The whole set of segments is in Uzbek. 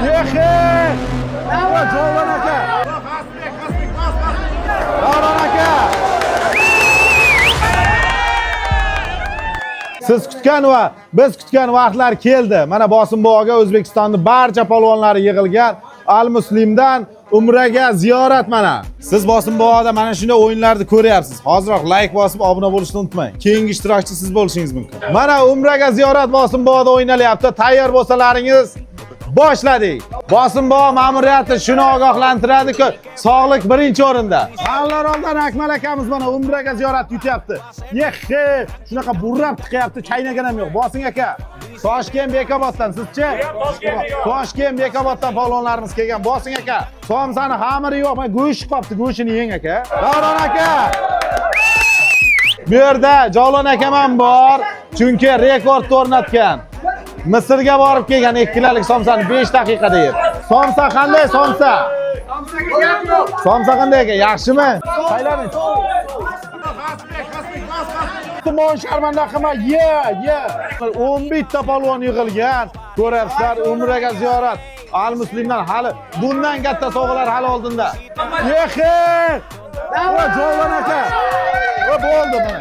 Yehe! Jovon aka. Davron aka. Siz kutgan va biz kutgan vaqtlar keldi. Mana Bosimbo'ga O'zbekistonning barcha polvonlari yig'ilgan Al-Muslimdan Umraga ziyorat mana. Siz Bosimbo'da mana shunday o'yinlarni ko'ryapsiz. Hoziroq like bosib obuna bo'lishni unutmang. Keyingi ishtirokchi siz bo'lishingiz mumkin. Mana Umraga ziyorat Bosimbo'da o'ynalyapti. Tayyor bo'lsalaringiz boshladik. Bosimbo ma'muriyati shuni ogohlantiradiki, sog'lik birinchi o'rinda. Mavlarondan Akmal akamiz mana Umraga ziyorat yutyapti. Yehe, shunaqa burrab tiqyapti, chaynagan ham yo'q. Bosing aka. Toshkent Bekoboddan sizchi? Toshkent Bekoboddan polvonlarimiz kelgan. Bosing aka. Somsani xamiri yo'q, men go'sht qopti, go'shtini yeng aka. Davron aka. Bu yerda Jovlon akam ham bor, chunki rekord o'rnatgan. Misrga borib kelgan 2 kiloluk somsani 5 daqiqada yeb. Somsa qanday somsa? Somsaga gap yo'q. Somsa qanday aka? Yaxshimi? Saylaning. Tumon sharmanda qilma, ye. 11 ta polvon yig'ilgan. Ko'ryapsizlar, Umraga ziyorat. Al-Muslimdan hali bundan katta sovg'alar hali oldinda. Yehe! Jovon aka. Bo'ldi mana.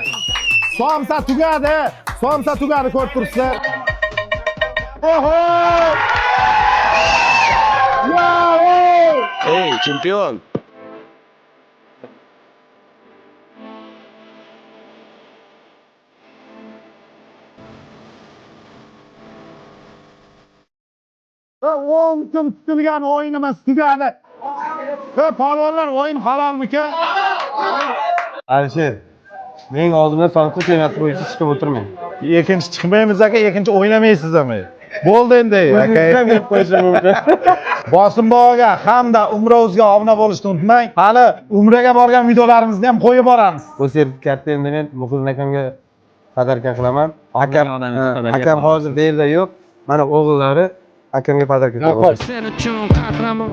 Somsa tugadi. Somsa tugadi ko'rib turibsizlar. Oho! Wow! Hey, chempion. O'ng kun tutilgan o'yinimiz tugadi. Polvonlar o'yin halolmikan? Alisher, men oldimda sanqi temasi bo'yicha chiqib o'tirmang. Ikkinchi chiqmaymiz aka, ikkinchi o'ynamaysizmi? Bo'ldi endi aka. Deb qo'yishim mumkin. Bosimbo'ga hamda Umra.uzga obuna bo'lishni unutmang. Hali Umraga borgan videolarimizni ham qo'yib boramiz. Bu sertifikatni endi men Muxlis akamga tadarka qilaman. Akam hozir bu yerda yo'q. Mana o'g'illari akamga tadarka qiladi. Sen uchun qahramon